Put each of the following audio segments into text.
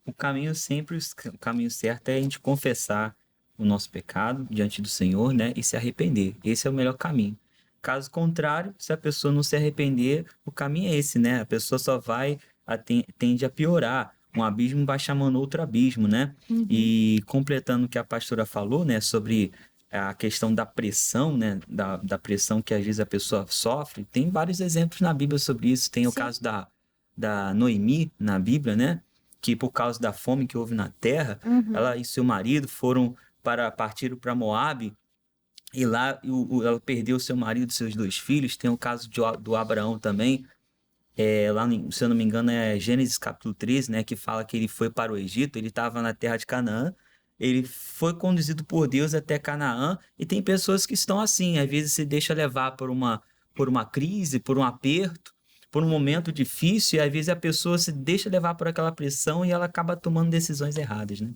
o caminho certo é a gente confessar o nosso pecado diante do Senhor, né? E se arrepender. Esse é o melhor caminho. Caso contrário, se a pessoa não se arrepender, o caminho é esse, né? A pessoa só tende a piorar. Um abismo vai chamando outro abismo, né? E completando o que a pastora falou, né? Sobre a questão da pressão, né? Da pressão que às vezes a pessoa sofre. Tem vários exemplos na Bíblia sobre isso. Tem o Sim. caso da Noemi na Bíblia, né? Que por causa da fome que houve na terra, ela e seu marido partiram para Moabe, e lá ela perdeu seu marido e seus 2 filhos. Tem o caso do Abraão também, lá, se eu não me engano, é Gênesis capítulo 13, né? Que fala que ele foi para o Egito, ele estava na terra de Canaã, ele foi conduzido por Deus até Canaã, e tem pessoas que estão assim, às vezes se deixa levar por uma crise, por um aperto, por um momento difícil, e às vezes a pessoa se deixa levar por aquela pressão e ela acaba tomando decisões erradas, né?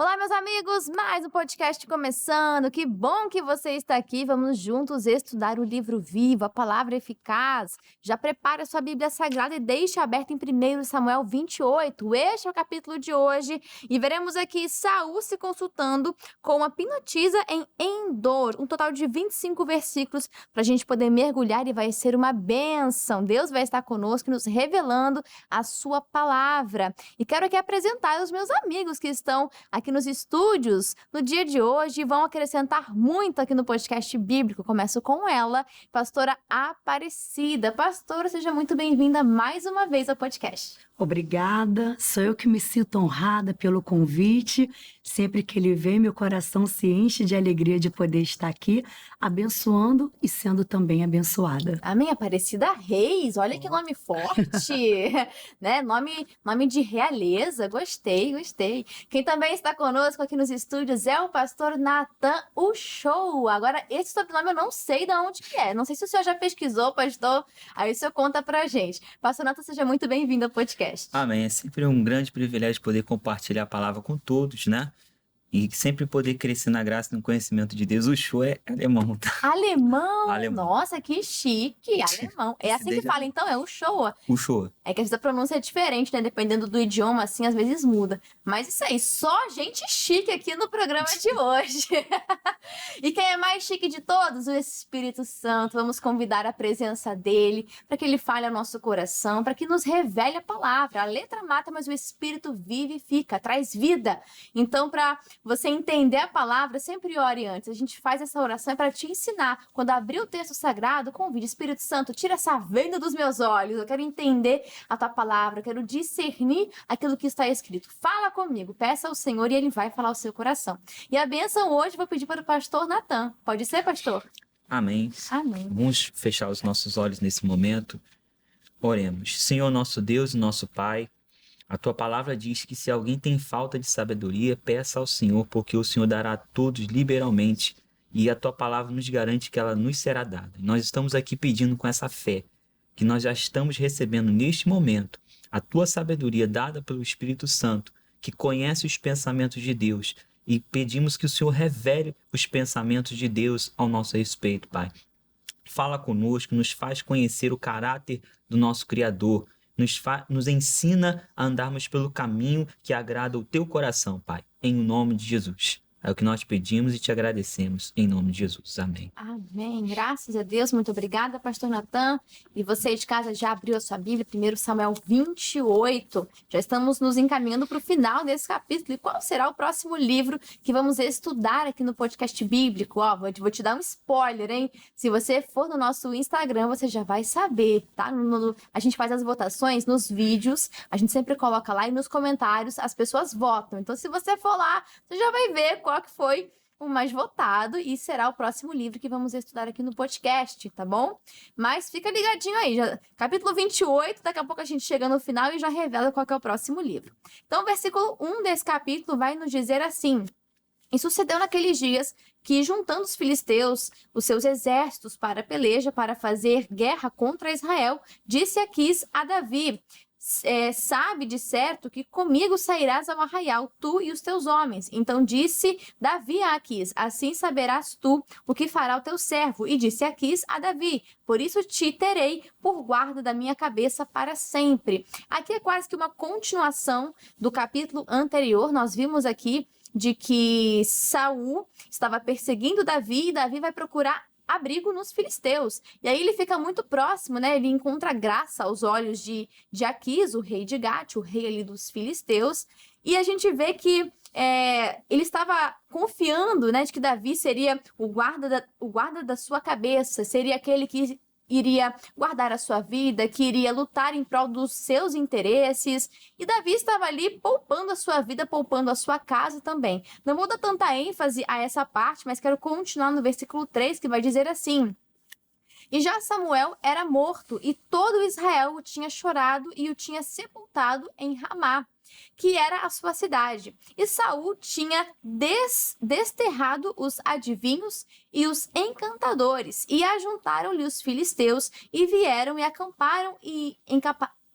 Olá, meus amigos, mais um podcast começando. Que bom que você está aqui. Vamos juntos estudar o livro vivo, a palavra eficaz. Já prepare a sua Bíblia Sagrada e deixe aberta em 1 Samuel 28. Este é o capítulo de hoje. E veremos aqui Saul se consultando com a pinotisa em Endor. Um total de 25 versículos para a gente poder mergulhar e vai ser uma bênção. Deus vai estar conosco nos revelando a sua palavra. E quero aqui apresentar os meus amigos que estão aqui nos estúdios no dia de hoje, vão acrescentar muito aqui no podcast bíblico. Começo com ela, pastora Aparecida. Pastora, seja muito bem-vinda mais uma vez ao podcast. Obrigada, sou eu que me sinto honrada pelo convite. Sempre que ele vem, meu coração se enche de alegria de poder estar aqui, abençoando e sendo também abençoada. Amém, Aparecida Reis, olha que nome forte, né? Nome de realeza, gostei. Quem também está conosco aqui nos estúdios é o pastor Natan Uchoa. Agora, esse sobrenome eu não sei de onde que é, não sei se o senhor já pesquisou, pastor, aí o senhor conta pra gente. Pastor Natan, seja muito bem-vindo ao podcast. Amém. É sempre um grande privilégio poder compartilhar a palavra com todos, né? E sempre poder crescer na graça e no conhecimento de Deus. O show é alemão, tá? Alemão? Nossa, que chique, alemão. É assim que fala, então, é o show. O show. É que a pronúncia é diferente, né? Dependendo do idioma, assim, às vezes muda. Mas isso aí, só gente chique aqui no programa de hoje. E quem é mais chique de todos? O Espírito Santo. Vamos convidar a presença dele para que ele fale ao nosso coração, para que nos revele a palavra. A letra mata, mas o Espírito vivifica, traz vida. Então, para você entender a palavra, sempre ore antes. A gente faz essa oração para te ensinar. Quando abrir o texto sagrado, convide, Espírito Santo, tira essa venda dos meus olhos. Eu quero entender a tua palavra, eu quero discernir aquilo que está escrito. Fala comigo, peça ao Senhor e ele vai falar ao seu coração. E a bênção hoje vou pedir para o pastor Natan. Pode ser, pastor? Amém. Amém. Vamos fechar os nossos olhos nesse momento. Oremos. Senhor, nosso Deus e nosso Pai, a tua palavra diz que se alguém tem falta de sabedoria, peça ao Senhor, porque o Senhor dará a todos liberalmente, e a tua palavra nos garante que ela nos será dada. Nós estamos aqui pedindo com essa fé, que nós já estamos recebendo neste momento a tua sabedoria dada pelo Espírito Santo, que conhece os pensamentos de Deus, e pedimos que o Senhor revele os pensamentos de Deus ao nosso respeito, Pai. Fala conosco, nos faz conhecer o caráter do nosso Criador, nos ensina a andarmos pelo caminho que agrada o teu coração, Pai, em nome de Jesus. É o que nós pedimos e te agradecemos, em nome de Jesus. Amém. Amém. Graças a Deus. Muito obrigada, pastor Natan. E você de casa já abriu a sua Bíblia, 1 Samuel 28. Já estamos nos encaminhando para o final desse capítulo. E qual será o próximo livro que vamos estudar aqui no podcast bíblico? Ó, vou te dar um spoiler, hein? Se você for no nosso Instagram, você já vai saber, tá? A gente faz as votações nos vídeos, a gente sempre coloca lá e nos comentários as pessoas votam. Então, se você for lá, você já vai ver qual que foi o mais votado e será o próximo livro que vamos estudar aqui no podcast, tá bom? Mas fica ligadinho aí, capítulo 28, daqui a pouco a gente chega no final e já revela qual que é o próximo livro. Então, o versículo 1 desse capítulo vai nos dizer assim: E sucedeu naqueles dias que, juntando os filisteus, os seus exércitos para a peleja, para fazer guerra contra Israel, disse Aquis a Davi: sabe de certo que comigo sairás ao arraial, tu e os teus homens. Então disse Davi a Aquis, assim saberás tu o que fará o teu servo. E disse Aquis a Davi, por isso te terei por guarda da minha cabeça para sempre. Aqui é quase que uma continuação do capítulo anterior. Nós vimos aqui de que Saul estava perseguindo Davi e Davi vai procurar abrigo nos filisteus. E aí ele fica muito próximo, né? Ele encontra graça aos olhos de Aquis, o rei de Gate, o rei ali dos filisteus. E a gente vê que ele estava confiando, né, de que Davi seria o guarda da sua cabeça, seria aquele que iria guardar a sua vida, que iria lutar em prol dos seus interesses. E Davi estava ali poupando a sua vida, poupando a sua casa também. Não vou dar tanta ênfase a essa parte, mas quero continuar no versículo 3, que vai dizer assim: E já Samuel era morto, e todo Israel o tinha chorado e o tinha sepultado em Ramá, que era a sua cidade. E Saul tinha desterrado os adivinhos e os encantadores, e ajuntaram-lhe os filisteus, e vieram e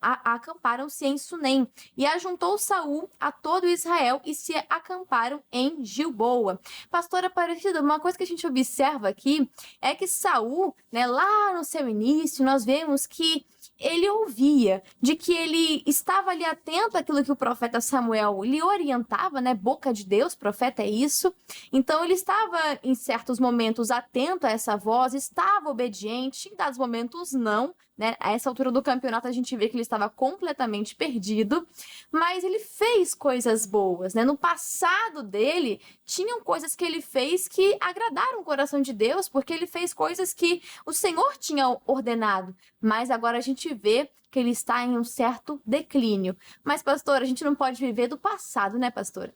acamparam-se em Sunem. E ajuntou Saul a todo Israel, e se acamparam em Gilboa. Pastora Aparecida, uma coisa que a gente observa aqui é que Saul, né, lá no seu início, nós vemos que ele ouvia, de que ele estava ali atento àquilo que o profeta Samuel lhe orientava, né? Boca de Deus, profeta é isso. Então ele estava em certos momentos atento a essa voz, estava obediente, em dados momentos não, né? A essa altura do campeonato a gente vê que ele estava completamente perdido, mas ele fez coisas boas, né? No passado dele, tinham coisas que ele fez que agradaram o coração de Deus, porque ele fez coisas que o Senhor tinha ordenado, mas agora a gente vê que ele está em um certo declínio. Mas, pastora, a gente não pode viver do passado, né, pastora?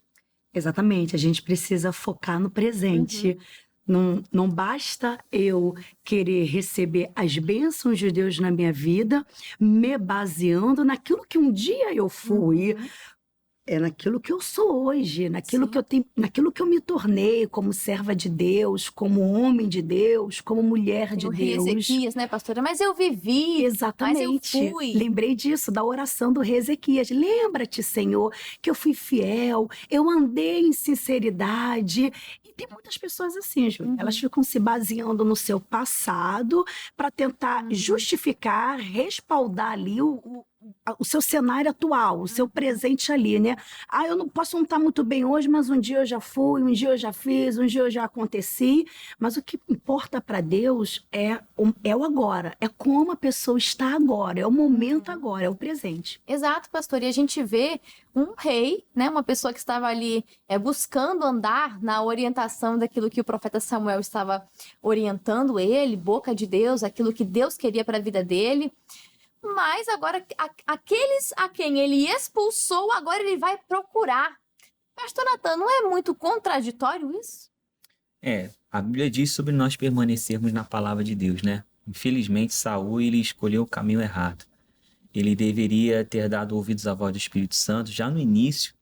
Exatamente, a gente precisa focar no presente. Não basta eu querer receber as bênçãos de Deus na minha vida, me baseando naquilo que um dia eu fui. É naquilo que eu sou hoje, naquilo Sim. que eu tenho, naquilo que eu me tornei como serva de Deus, como homem de Deus, como mulher de O rei Deus. Ezequias, né, pastora? Mas eu vivi, Exatamente. mas eu fui. Lembrei disso, da oração do rei Ezequias. Lembra-te, Senhor, que eu fui fiel, eu andei em sinceridade. E tem muitas pessoas assim, Júlia. Elas ficam se baseando no seu passado para tentar justificar, respaldar ali o seu cenário atual, o seu presente ali, né? Ah, eu não posso não estar muito bem hoje, mas um dia eu já fui, um dia eu já fiz, um dia eu já aconteci. Mas o que importa para Deus é o agora, é como a pessoa está agora, é o momento agora, é o presente. Exato, pastor. E a gente vê um rei, né, uma pessoa que estava ali buscando andar na orientação daquilo que o profeta Samuel estava orientando ele, boca de Deus, aquilo que Deus queria para a vida dele. Mas agora, aqueles a quem ele expulsou, agora ele vai procurar. Pastor Natan, não é muito contraditório isso? A Bíblia diz sobre nós permanecermos na palavra de Deus, né? Infelizmente, Saul, ele escolheu o caminho errado. Ele deveria ter dado ouvidos à voz do Espírito Santo já no início,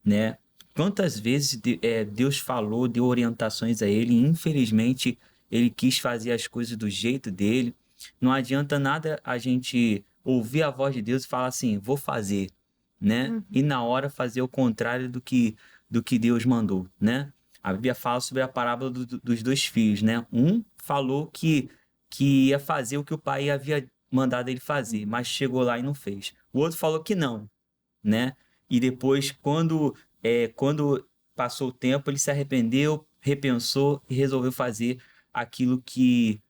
né? Quantas vezes Deus falou, deu orientações a ele, e infelizmente ele quis fazer as coisas do jeito dele. Não adianta nada a gente ouvir a voz de Deus e falar assim, vou fazer, né? E na hora fazer o contrário do que Deus mandou, né? A Bíblia fala sobre a parábola dos dois filhos, né? Um falou que ia fazer o que o pai havia mandado ele fazer, mas chegou lá e não fez. O outro falou que não, né? E depois, quando passou o tempo, ele se arrependeu, repensou e resolveu fazer aquilo que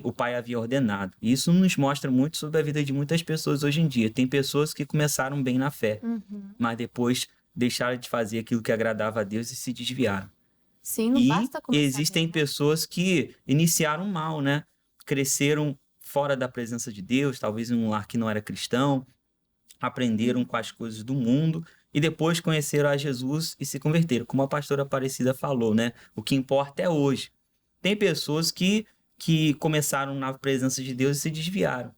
o pai havia ordenado. E isso nos mostra muito sobre a vida de muitas pessoas hoje em dia. Tem pessoas que começaram bem na fé, mas depois deixaram de fazer aquilo que agradava a Deus e se desviaram. Sim, não basta começar Existem bem, né? pessoas que iniciaram mal, né? Cresceram fora da presença de Deus, talvez em um lar que não era cristão, aprenderam com as coisas do mundo e depois conheceram a Jesus e se converteram. Como a pastora Aparecida falou, né? O que importa é hoje. Tem pessoas que começaram na presença de Deus e se desviaram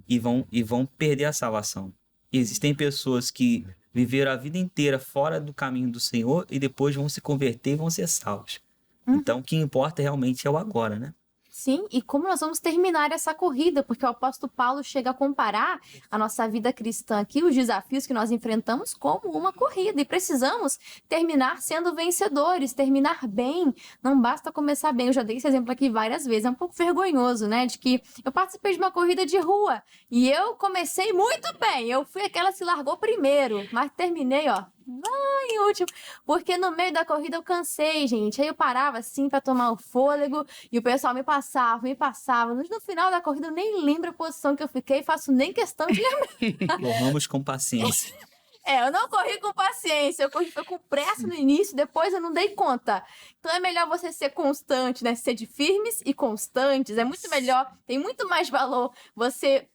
e vão perder a salvação. E existem pessoas que viveram a vida inteira fora do caminho do Senhor e depois vão se converter e vão ser salvos. Então, o que importa realmente é o agora, né? Sim, e como nós vamos terminar essa corrida, porque o apóstolo Paulo chega a comparar a nossa vida cristã aqui, os desafios que nós enfrentamos, como uma corrida, e precisamos terminar sendo vencedores, terminar bem, não basta começar bem. Eu já dei esse exemplo aqui várias vezes, é um pouco vergonhoso, né, de que eu participei de uma corrida de rua, e eu comecei muito bem, eu fui aquela que se largou primeiro, mas terminei, ó, lá em último, porque no meio da corrida eu cansei, gente. Aí eu parava assim pra tomar o fôlego e o pessoal me passava, me passava. No final da corrida eu nem lembro a posição que eu fiquei, faço nem questão de lembrar. Corramos com paciência. Eu não corri com paciência, eu corri foi com pressa no início, depois eu não dei conta. Então é melhor você ser constante, né? Ser de firmes e constantes, é muito melhor, tem muito mais valor você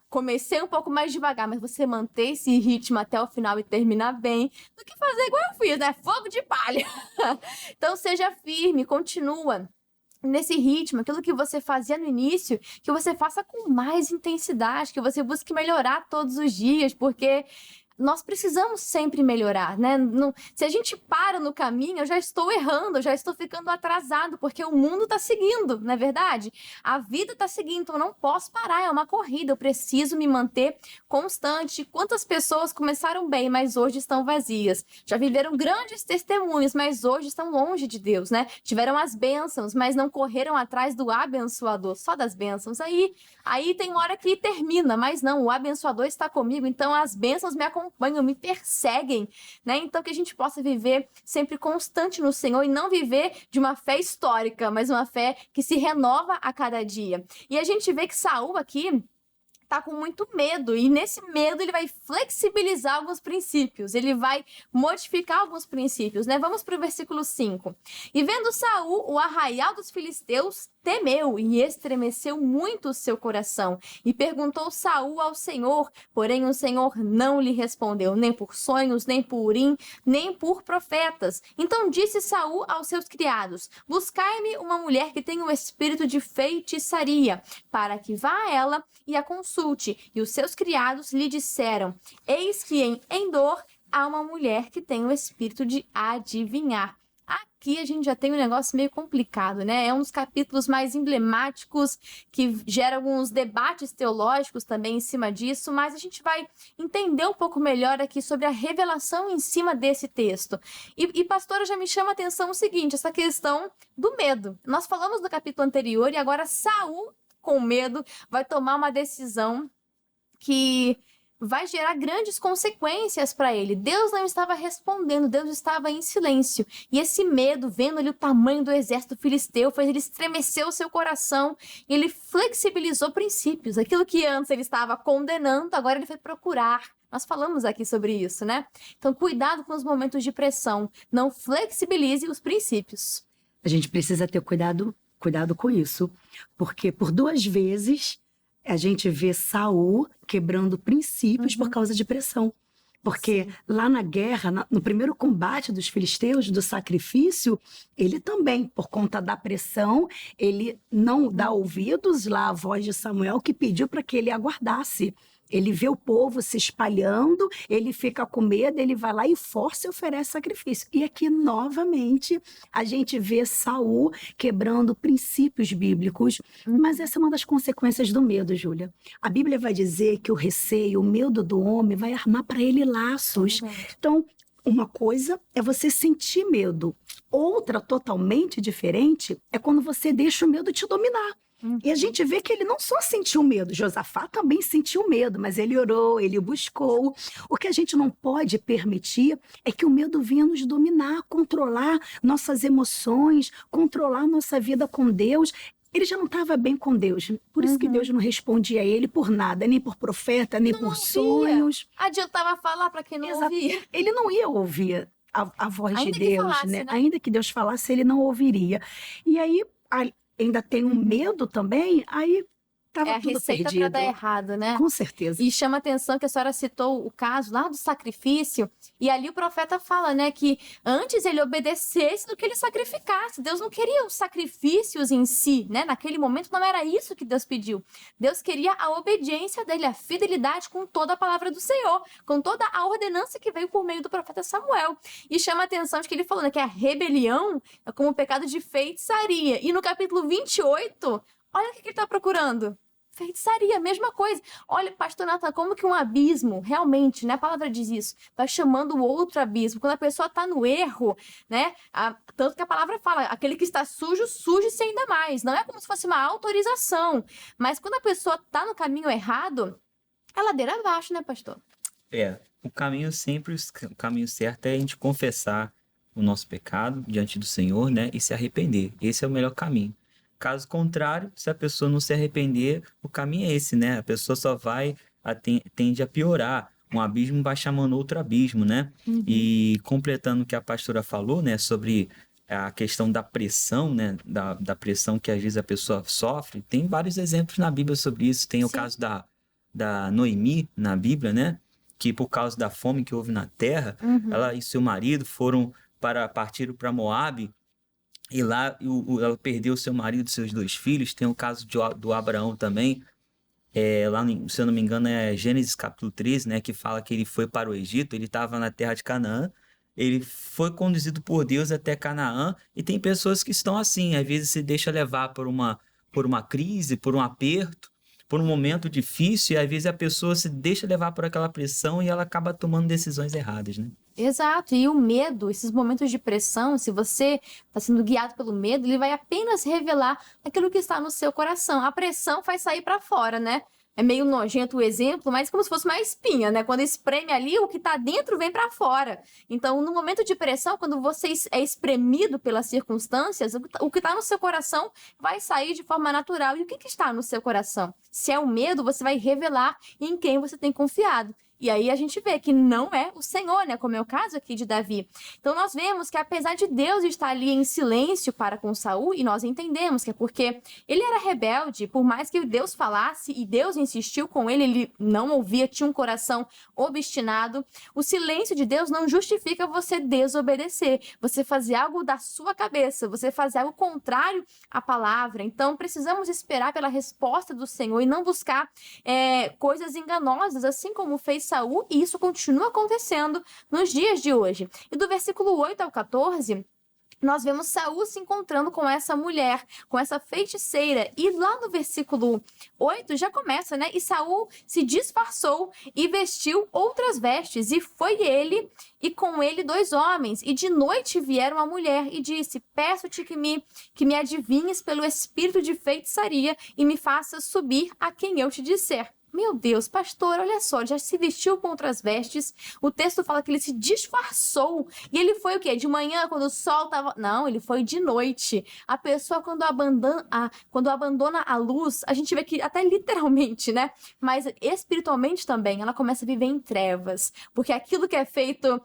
comecei um pouco mais devagar, mas você manter esse ritmo até o final e terminar bem, do que fazer igual eu fiz, né? Fogo de palha. Então seja firme, continua nesse ritmo, aquilo que você fazia no início, que você faça com mais intensidade, que você busque melhorar todos os dias, porque nós precisamos sempre melhorar, né? Se a gente para no caminho, eu já estou errando, eu já estou ficando atrasado, porque o mundo está seguindo, não é verdade? A vida está seguindo, então eu não posso parar, é uma corrida, eu preciso me manter constante. Quantas pessoas começaram bem, mas hoje estão vazias? Já viveram grandes testemunhos, mas hoje estão longe de Deus, né? Tiveram as bênçãos, mas não correram atrás do abençoador, só das bênçãos. Aí tem uma hora que termina, mas não, o abençoador está comigo, então as bênçãos me acompanham, me perseguem, né? Então que a gente possa viver sempre constante no Senhor e não viver de uma fé histórica, mas uma fé que se renova a cada dia. E a gente vê que Saul aqui tá com muito medo, e nesse medo ele vai flexibilizar alguns princípios, ele vai modificar alguns princípios, né? Vamos para o versículo 5. E vendo Saul o arraial dos filisteus, temeu e estremeceu muito o seu coração. E perguntou Saul ao Senhor, porém o Senhor não lhe respondeu, nem por sonhos, nem por Urim, nem por profetas. Então disse Saul aos seus criados: buscai-me uma mulher que tenha o espírito de feitiçaria, para que vá a ela e a consulte. E os seus criados lhe disseram: eis que em Endor há uma mulher que tem o espírito de adivinhar. Aqui a gente já tem um negócio meio complicado, né? É um dos capítulos mais emblemáticos que gera alguns debates teológicos também em cima disso, mas a gente vai entender um pouco melhor aqui sobre a revelação em cima desse texto. E pastora, já me chama a atenção o seguinte, essa questão do medo. Nós falamos no capítulo anterior e agora Saul, com medo, vai tomar uma decisão que vai gerar grandes consequências para ele. Deus não estava respondendo, Deus estava em silêncio. E esse medo, vendo ali o tamanho do exército filisteu, fez ele estremecer o seu coração e ele flexibilizou princípios. Aquilo que antes ele estava condenando, agora ele foi procurar. Nós falamos aqui sobre isso, né? Então, cuidado com os momentos de pressão. Não flexibilize os princípios. A gente precisa ter cuidado com isso, porque por 2 vezes a gente vê Saul quebrando princípios por causa de pressão. Porque lá na guerra, no primeiro combate dos filisteus, do sacrifício, ele também, por conta da pressão, ele não dá ouvidos lá à voz de Samuel, que pediu para que ele aguardasse. Ele vê o povo se espalhando, ele fica com medo, ele vai lá e força e oferece sacrifício. E aqui, novamente, a gente vê Saul quebrando princípios bíblicos. Mas essa é uma das consequências do medo, Júlia. A Bíblia vai dizer que o receio, o medo do homem vai armar para ele laços. Então, uma coisa é você sentir medo. Outra, totalmente diferente, é quando você deixa o medo te dominar. E a gente vê que ele não só sentiu medo, Josafá também sentiu medo, mas ele orou, ele buscou. O que a gente não pode permitir é que o medo venha nos dominar, controlar nossas emoções, controlar nossa vida com Deus. Ele já não estava bem com Deus, por isso que Deus não respondia a ele por nada, nem por profeta, nem por sonhos. Adiantava falar para quem não ouvia. Ele não ia ouvir a voz Ainda de que Deus, falasse, né? né? Ainda que Deus falasse, ele não ouviria. E aí ainda tem um medo também, aí Tava É a tudo receita para perdido. dar errado, né? Com certeza. E chama atenção que a senhora citou o caso lá do sacrifício, e ali o profeta fala, né, que antes ele obedecesse do que ele sacrificasse. Deus não queria os sacrifícios em si, né? Naquele momento não era isso que Deus pediu. Deus queria a obediência dele, a fidelidade com toda a palavra do Senhor, com toda a ordenança que veio por meio do profeta Samuel. E chama atenção de que ele falou, né, que a rebelião é como o pecado de feitiçaria. E no capítulo 28, olha o que ele está procurando. Feitiçaria, mesma coisa. Olha, pastor Nathan, como que um abismo, realmente, né? A palavra diz isso, vai chamando o outro abismo. Quando a pessoa está no erro, né? Tanto que a palavra fala, aquele que está sujo, suje-se ainda mais. Não é como se fosse uma autorização. Mas quando a pessoa está no caminho errado, é ladeira abaixo, né, pastor? O caminho certo é a gente confessar o nosso pecado diante do Senhor, né? E se arrepender. Esse é o melhor caminho. Caso contrário, se a pessoa não se arrepender, o caminho é esse, né? A pessoa só tende a piorar. Um abismo vai chamando outro abismo, né? E completando o que a pastora falou, né? Sobre a questão da pressão, né? Da pressão que às vezes a pessoa sofre. Tem vários exemplos na Bíblia sobre isso. Tem o caso da Noemi na Bíblia, né? Que por causa da fome que houve na terra, ela e seu marido partiram para Moabe. E lá ela perdeu seu marido e seus 2 filhos. Tem o caso do Abraão também. Lá, se eu não me engano, é Gênesis capítulo 13, né? Que fala que ele foi para o Egito. Ele estava na terra de Canaã. Ele foi conduzido por Deus até Canaã. E tem pessoas que estão assim. Às vezes se deixa levar por uma crise, por um aperto, por um momento difícil. E às vezes a pessoa se deixa levar por aquela pressão e ela acaba tomando decisões erradas, né? Exato, e o medo, esses momentos de pressão, se você está sendo guiado pelo medo, ele vai apenas revelar aquilo que está no seu coração. A pressão faz sair para fora, né? É meio nojento o exemplo, mas como se fosse uma espinha, né? Quando espreme ali, o que está dentro vem para fora. Então, no momento de pressão, quando você é espremido pelas circunstâncias, o que está no seu coração vai sair de forma natural. E o que está no seu coração? Se é o medo, você vai revelar em quem você tem confiado. E aí a gente vê que não é o Senhor, né? Como é o caso aqui de Davi. Então nós vemos que apesar de Deus estar ali em silêncio para com Saul, e nós entendemos que é porque ele era rebelde, por mais que Deus falasse e Deus insistiu com ele, ele não ouvia, tinha um coração obstinado. O silêncio de Deus não justifica você desobedecer, você fazer algo da sua cabeça, você fazer algo contrário à palavra. Então precisamos esperar pela resposta do Senhor e não buscar coisas enganosas, assim como fez Saul, e isso continua acontecendo nos dias de hoje. E do versículo 8 ao 14, nós vemos Saul se encontrando com essa mulher, com essa feiticeira. E lá no versículo 8 já começa, né? E Saul se disfarçou e vestiu outras vestes. E foi ele e com ele 2 homens. E de noite vieram a mulher e disse: peço-te que me adivinhes pelo espírito de feitiçaria e me faças subir a quem eu te disser. Meu Deus, pastor, olha só, ele já se vestiu com outras vestes. O texto fala que ele se disfarçou. E ele foi o quê? De manhã, quando o sol estava... Não, ele foi de noite. A pessoa, quando abandona a luz, a gente vê que até literalmente, né? Mas espiritualmente também, ela começa a viver em trevas. Porque aquilo que é feito...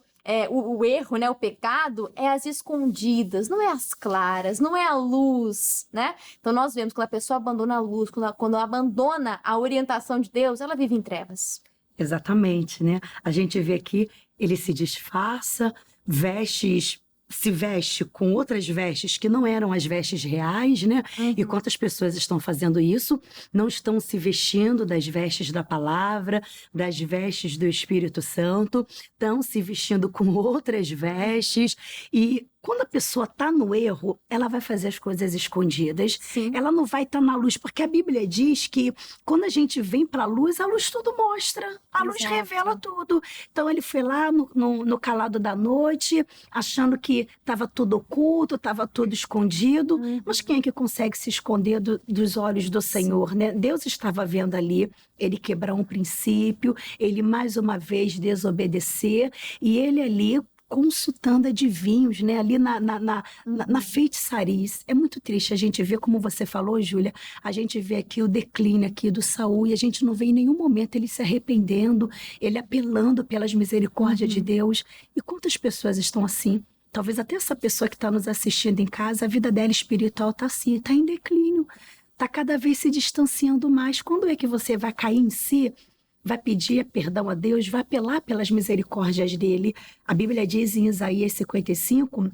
o erro, né, o pecado, é as escondidas, não é as claras, não é a luz, né? Então nós vemos que quando a pessoa abandona a luz, quando ela abandona a orientação de Deus, ela vive em trevas. Exatamente, né? A gente vê aqui, ele se disfarça, se veste com outras vestes que não eram as vestes reais, né? E quantas pessoas estão fazendo isso? Não estão se vestindo das vestes da palavra, das vestes do Espírito Santo, estão se vestindo com outras vestes. E quando a pessoa está no erro, ela vai fazer as coisas escondidas. Sim. Ela não vai estar na luz, porque a Bíblia diz que quando a gente vem para a luz tudo mostra. A luz revela tudo. Então ele foi lá no calado da noite, achando que estava tudo oculto, estava tudo escondido. Mas quem é que consegue se esconder dos olhos do Senhor, né? Deus estava vendo ali ele quebrar um princípio, ele mais uma vez desobedecer, e ele ali consultando adivinhos, né? Ali na feitiçaria. É muito triste a gente ver, como você falou, Júlia, a gente vê aqui o declínio aqui do Saul e a gente não vê em nenhum momento ele se arrependendo, ele apelando pelas misericórdias de Deus. E quantas pessoas estão assim? Talvez até essa pessoa que está nos assistindo em casa, a vida dela espiritual está assim, está em declínio. está cada vez se distanciando mais. Quando é que você vai cair em si? Vai pedir perdão a Deus, vai apelar pelas misericórdias dele. A Bíblia diz em Isaías 55,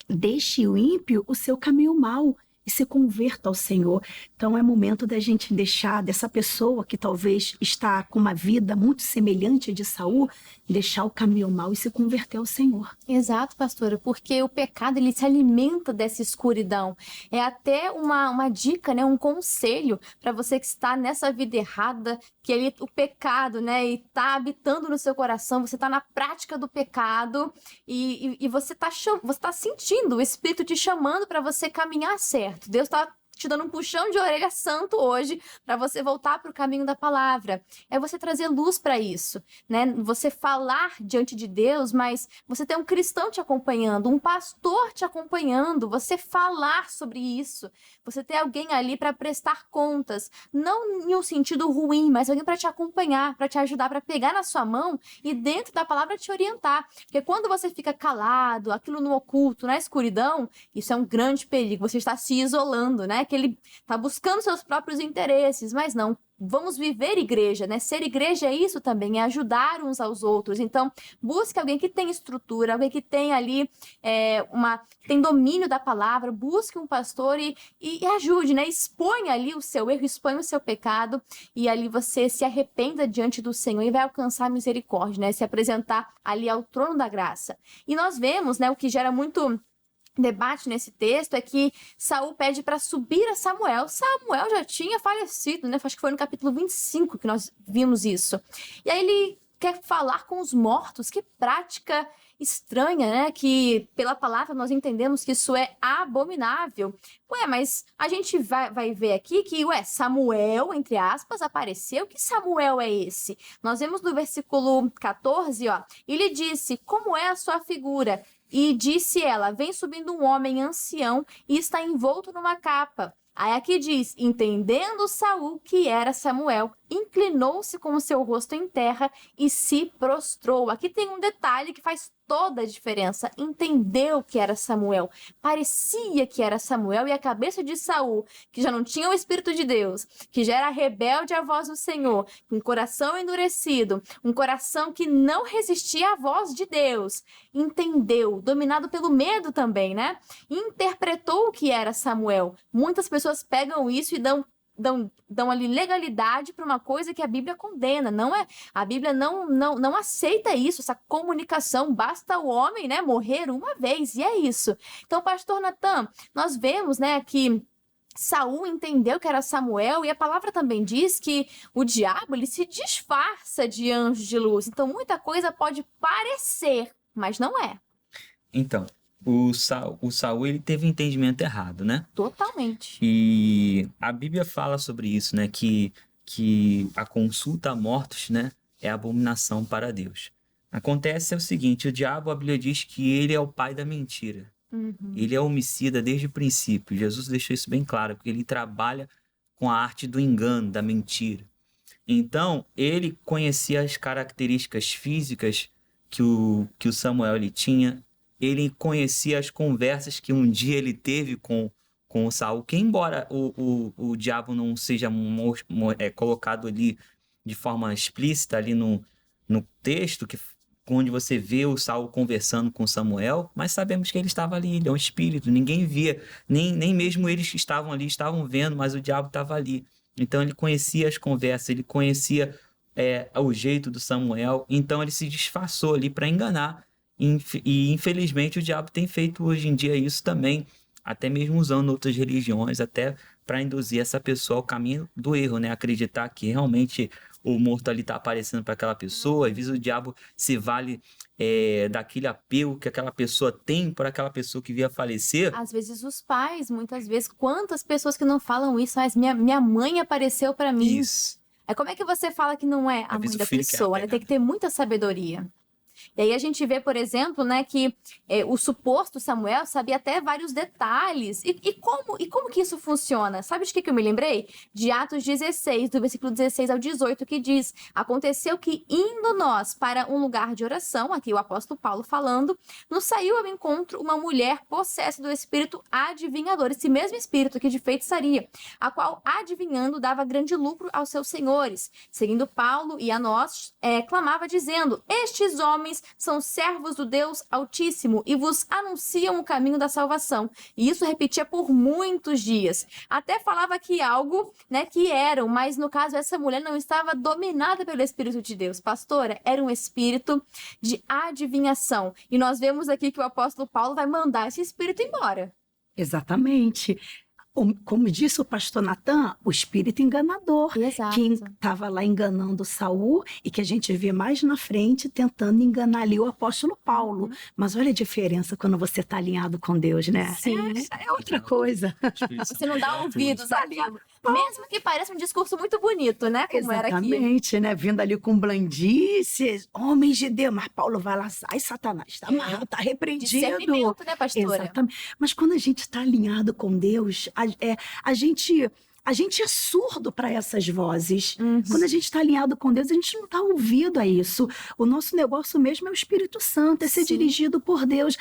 deixe o ímpio o seu caminho mau e se converta ao Senhor. Então é momento da gente deixar dessa pessoa que talvez está com uma vida muito semelhante a de Saul, deixar o caminho mau e se converter ao Senhor. Exato, pastora, porque o pecado ele se alimenta dessa escuridão. É até uma dica, né, um conselho para você que está nessa vida errada, que ele, o pecado, né, está habitando no seu coração, você está na prática do pecado e você está sentindo o Espírito te chamando para você caminhar certo. Deus está te dando um puxão de orelha santo hoje para você voltar para o caminho da palavra. É você trazer luz para isso, né? Você falar diante de Deus, mas você ter um cristão te acompanhando, um pastor te acompanhando, você falar sobre isso, você ter alguém ali para prestar contas, não em um sentido ruim, mas alguém para te acompanhar, para te ajudar, para pegar na sua mão e dentro da palavra te orientar. Porque quando você fica calado, aquilo no oculto, na escuridão, isso é um grande perigo. Você está se isolando, né? Que ele está buscando seus próprios interesses, mas não. Vamos viver igreja, né? Ser igreja é isso também, é ajudar uns aos outros. Então, busque alguém que tem estrutura, alguém que tem ali tem domínio da palavra, busque um pastor e ajude, né? Exponha ali o seu erro, exponha o seu pecado e ali você se arrependa diante do Senhor e vai alcançar a misericórdia, né? Se apresentar ali ao trono da graça. E nós vemos, né, o que gera muito debate nesse texto é que Saul pede para subir a Samuel. Samuel já tinha falecido, né? Acho que foi no capítulo 25 que nós vimos isso. E aí ele quer falar com os mortos. Que prática estranha, né? Que pela palavra nós entendemos que isso é abominável. Mas a gente vai ver aqui que, Samuel, entre aspas, apareceu. Que Samuel é esse? Nós vemos no versículo 14, ele disse, como é a sua figura? E disse ela, vem subindo um homem ancião e está envolto numa capa. Aí aqui diz, entendendo Saul que era Samuel, inclinou-se com o seu rosto em terra e se prostrou. Aqui tem um detalhe que faz toda a diferença. Entendeu que era Samuel. Parecia que era Samuel e a cabeça de Saul, que já não tinha o Espírito de Deus, que já era rebelde à voz do Senhor, com um coração endurecido, um coração que não resistia à voz de Deus, entendeu, dominado pelo medo também, né? Interpretou o que era Samuel. Muitas pessoas pegam isso e dão ali legalidade para uma coisa que a Bíblia condena, não é? A Bíblia não aceita isso, essa comunicação, basta o homem, né, morrer uma vez, e é isso. Então, pastor Natan, nós vemos, né, que Saul entendeu que era Samuel, e a palavra também diz que o diabo, ele se disfarça de anjo de luz, então muita coisa pode parecer, mas não é. Então, o Saul ele teve um entendimento errado, né? Totalmente. E a Bíblia fala sobre isso, né? Que a consulta a mortos, né, é abominação para Deus. Acontece o seguinte, o diabo, a Bíblia diz que ele é o pai da mentira. Ele é homicida desde o princípio. Jesus deixou isso bem claro, porque ele trabalha com a arte do engano, da mentira. Então, ele conhecia as características físicas que o Samuel ele tinha. Ele conhecia as conversas que um dia ele teve com o Saul, que embora o diabo não seja colocado ali de forma explícita ali no texto, onde você vê o Saul conversando com Samuel, mas sabemos que ele estava ali, ele é um espírito, ninguém via, nem mesmo eles que estavam ali estavam vendo, mas o diabo estava ali. Então ele conhecia as conversas, ele conhecia o jeito do Samuel, então ele se disfarçou ali para enganar. E infelizmente o diabo tem feito hoje em dia isso também, até mesmo usando outras religiões, até para induzir essa pessoa ao caminho do erro, né? Acreditar que realmente o morto ali está aparecendo para aquela pessoa. Às vezes o diabo se vale daquele apego que aquela pessoa tem por aquela pessoa que via falecer. Às vezes os pais, muitas vezes, quantas pessoas que não falam isso, mas minha mãe apareceu para mim. Isso. Como é que você fala que não é a mãe da pessoa, né? Tem que ter muita sabedoria. E aí a gente vê, por exemplo, né, que o suposto Samuel sabia até vários detalhes. E como que isso funciona? Sabe de que eu me lembrei? De Atos 16, do versículo 16 ao 18, que diz: aconteceu que, indo nós para um lugar de oração, aqui o apóstolo Paulo falando, nos saiu ao encontro uma mulher possessa do espírito adivinhador, esse mesmo espírito que de feitiçaria, a qual, adivinhando, dava grande lucro aos seus senhores. Seguindo Paulo e a nós, clamava dizendo: estes homens são servos do Deus Altíssimo e vos anunciam o caminho da salvação. E isso repetia por muitos dias. Até falava que algo, né, que eram, mas no caso essa mulher não estava dominada pelo Espírito de Deus. Pastora, era um espírito de adivinhação. E nós vemos aqui que o apóstolo Paulo vai mandar esse espírito embora. Exatamente. Como disse o pastor Natan, o espírito enganador, Exato. que estava lá enganando Saul e que a gente vê mais na frente tentando enganar ali o apóstolo Paulo. Mas olha a diferença quando você está alinhado com Deus, né? Sim. É outra coisa. Você não dá ouvidos àquilo. Mesmo que pareça um discurso muito bonito, né? Como era aqui. Exatamente, né? Vindo ali com blandices, homens de Deus. Mas Paulo vai lá, ai, Satanás, tá amarrado, tá repreendido. Discernimento, né, pastora? Exatamente. Mas quando a gente está alinhado com Deus, a gente é surdo para essas vozes. Quando a gente está alinhado com Deus, a gente não dá ouvido a isso. O nosso negócio mesmo é o Espírito Santo, é ser dirigido por Deus.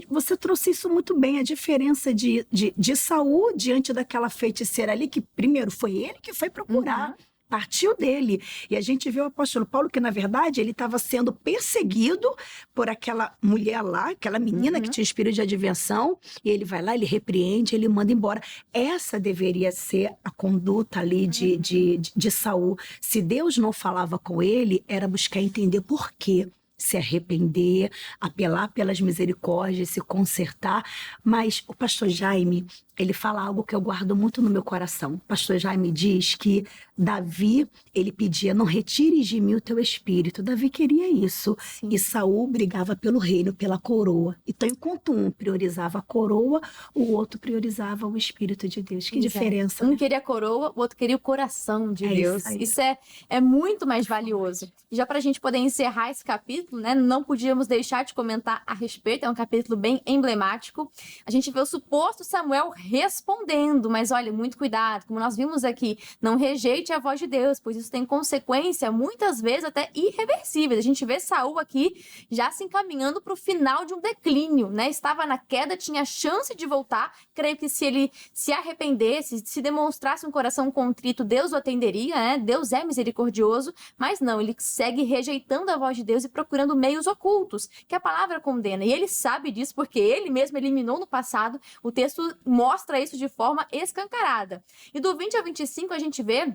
Você trouxe isso muito bem, a diferença de Saul diante daquela feiticeira ali, que primeiro foi ele que foi procurar. Partiu dele. E a gente vê o apóstolo Paulo que, na verdade, ele estava sendo perseguido por aquela mulher lá, aquela menina que tinha espírito de adivinhação, e ele vai lá, ele repreende, ele manda embora. Essa deveria ser a conduta ali de Saul. Se Deus não falava com ele, era buscar entender por quê. Se arrepender, apelar pelas misericórdias, se consertar. Mas o pastor Jaime, ele fala algo que eu guardo muito no meu coração. O pastor Jaime diz que Davi, ele pedia: não retires de mim o teu espírito. Davi queria isso. Sim. E Saul brigava pelo reino, pela coroa. Então, enquanto um priorizava a coroa, o outro priorizava o espírito de Deus. Que diferença, Um né? queria a coroa, o outro queria o coração de Deus. Isso aí. Isso é muito mais valioso. E já para a gente poder encerrar esse capítulo, né, não podíamos deixar de comentar a respeito. É um capítulo bem emblemático. A gente vê o suposto Samuel respondendo, mas olha, muito cuidado, como nós vimos aqui, não rejeite a voz de Deus, pois isso tem consequência, muitas vezes até irreversíveis. A gente vê Saul aqui já se encaminhando para o final de um declínio, né? Estava na queda, tinha chance de voltar. Creio que se ele se arrependesse, se demonstrasse um coração contrito, Deus o atenderia, né? Deus é misericordioso, mas não, ele segue rejeitando a voz de Deus e procurando meios ocultos, que a palavra condena. E ele sabe disso porque ele mesmo eliminou no passado. O texto mostra isso de forma escancarada. E do 20 a 25 a gente vê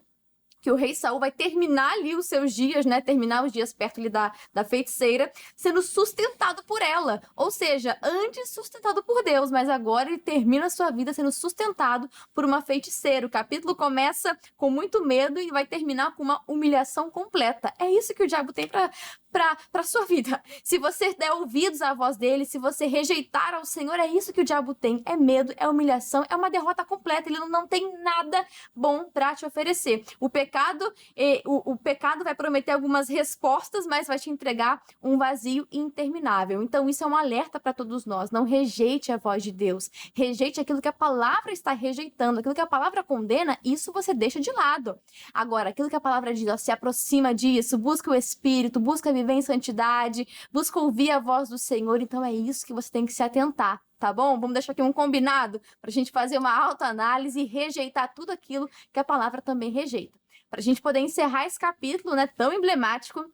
que o rei Saul vai terminar ali os seus dias, né? Terminar os dias perto ali da feiticeira, sendo sustentado por ela. Ou seja, antes sustentado por Deus, mas agora ele termina a sua vida sendo sustentado por uma feiticeira. O capítulo começa com muito medo e vai terminar com uma humilhação completa. É isso que o diabo tem para sua vida. Se você der ouvidos à voz dele, se você rejeitar ao Senhor, é isso que o diabo tem. É medo, é humilhação, é uma derrota completa. Ele não tem nada bom para te oferecer. O pecado vai prometer algumas respostas, mas vai te entregar um vazio interminável. Então isso é um alerta para todos nós. Não rejeite a voz de Deus. Rejeite aquilo que a palavra está rejeitando. Aquilo que a palavra condena, isso você deixa de lado. Agora, aquilo que a palavra diz, ó, se aproxima disso, busca o Espírito, busca viver em santidade, busca ouvir a voz do Senhor. Então é isso que você tem que se atentar. Tá bom? Vamos deixar aqui um combinado para a gente fazer uma autoanálise e rejeitar tudo aquilo que a palavra também rejeita. Para a gente poder encerrar esse capítulo, né, tão emblemático,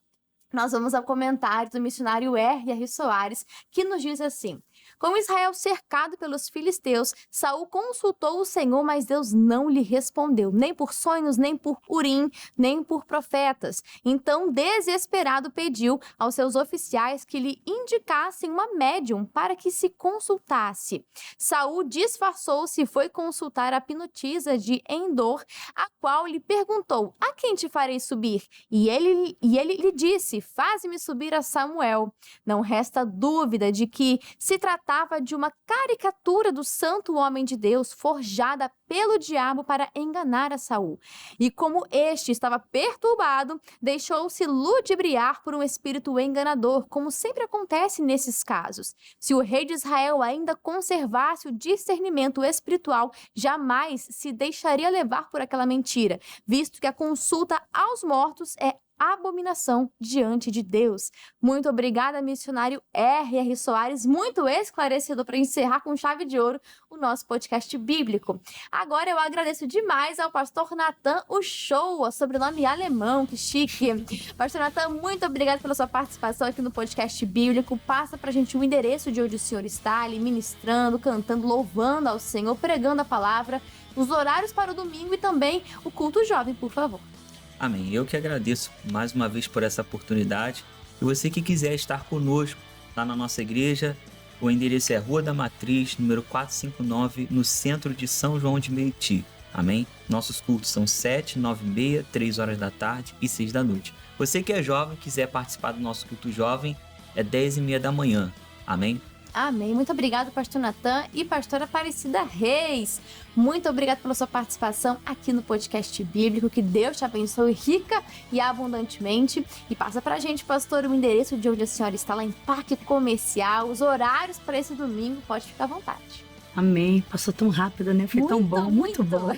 nós vamos ao comentário do missionário R. Soares, que nos diz assim: com Israel cercado pelos filisteus, Saul consultou o Senhor, mas Deus não lhe respondeu, nem por sonhos, nem por Urim, nem por profetas. Então, desesperado, pediu aos seus oficiais que lhe indicassem uma médium para que se consultasse. Saul disfarçou-se e foi consultar a pinotisa de Endor, a qual lhe perguntou: a quem te farei subir? E ele lhe disse: faze-me subir a Samuel. Não resta dúvida de que se tratava tratava de uma caricatura do santo homem de Deus forjada pelo diabo para enganar a Saul. E como este estava perturbado, deixou-se ludibriar por um espírito enganador, como sempre acontece nesses casos. Se o rei de Israel ainda conservasse o discernimento espiritual, jamais se deixaria levar por aquela mentira, visto que a consulta aos mortos é abominação diante de Deus. Muito obrigada, missionário R.R. Soares, muito esclarecedor para encerrar com chave de ouro o nosso podcast bíblico. Agora eu agradeço demais ao pastor Natan Uchoa, sobrenome alemão, que chique. Pastor Natan, muito obrigado pela sua participação aqui no podcast bíblico. Passa pra gente o endereço de onde o senhor está, ali ministrando, cantando, louvando ao Senhor, pregando a palavra, os horários para o domingo e também o culto jovem, por favor. Amém. Eu que agradeço mais uma vez por essa oportunidade. E você que quiser estar conosco lá na nossa igreja, o endereço é Rua da Matriz, número 459, no centro de São João de Meriti. Amém? Nossos cultos são 7, 9 e meia, 3 horas da tarde e 6 da noite. Você que é jovem, quiser participar do nosso culto jovem, é 10 e meia da manhã. Amém? Amém. Muito obrigado, pastor Natan e pastora Aparecida Reis. Muito obrigado pela sua participação aqui no podcast bíblico. Que Deus te abençoe rica e abundantemente. E passa pra gente, pastor, o endereço de onde a senhora está lá em Parque Comercial, os horários para esse domingo. Pode ficar à vontade. Amém. Passou tão rápido, né? Foi tão bom, muito bom.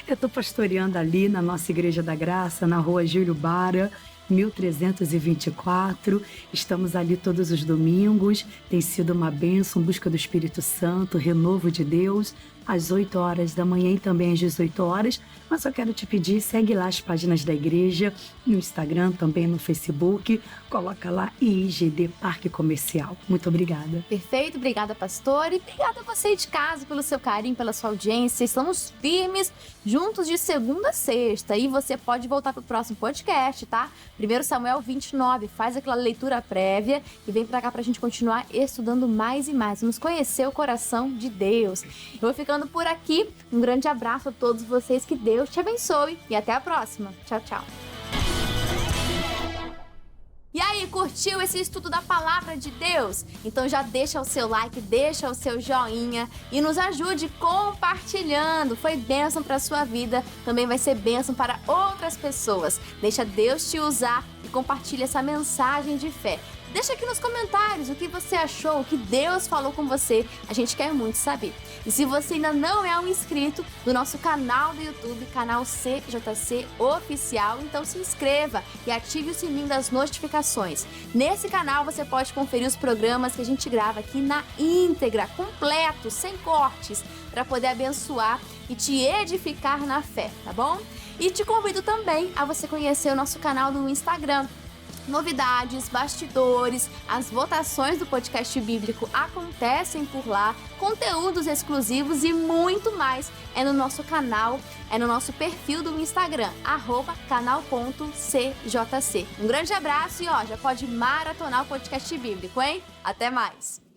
Eu estou pastoreando ali na nossa Igreja da Graça, na rua Júlio Bara, 1324. Estamos ali todos os domingos. Tem sido uma bênção, busca do Espírito Santo, renovo de Deus, às 8 horas da manhã e também às 18 horas. Mas eu quero te pedir, segue lá as páginas da igreja, no Instagram, também no Facebook. Coloca lá IGD Parque Comercial. Muito obrigada. Perfeito, obrigada, pastor. E obrigada a você de casa pelo seu carinho, pela sua audiência. Estamos firmes, juntos de segunda a sexta. E você pode voltar para o próximo podcast, tá? 1 Samuel 29, faz aquela leitura prévia e vem pra cá pra gente continuar estudando mais e mais. Vamos conhecer o coração de Deus. Eu vou ficando por aqui. Um grande abraço a todos vocês. Que Deus te abençoe e até a próxima. Tchau, tchau. E aí, curtiu esse estudo da Palavra de Deus? Então já deixa o seu like, deixa o seu joinha e nos ajude compartilhando. Foi bênção para a sua vida, também vai ser bênção para outras pessoas. Deixa Deus te usar e compartilha essa mensagem de fé. Deixa aqui nos comentários o que você achou, o que Deus falou com você. A gente quer muito saber. E se você ainda não é um inscrito do nosso canal do YouTube, canal CJC Oficial, então se inscreva e ative o sininho das notificações. Nesse canal você pode conferir os programas que a gente grava aqui na íntegra, completo, sem cortes, para poder abençoar e te edificar na fé, tá bom? E te convido também a você conhecer o nosso canal no Instagram. Novidades, bastidores, as votações do podcast bíblico acontecem por lá, conteúdos exclusivos e muito mais é no nosso canal, é no nosso perfil do Instagram, @canal.cjc. Um grande abraço e já pode maratonar o podcast bíblico, hein? Até mais!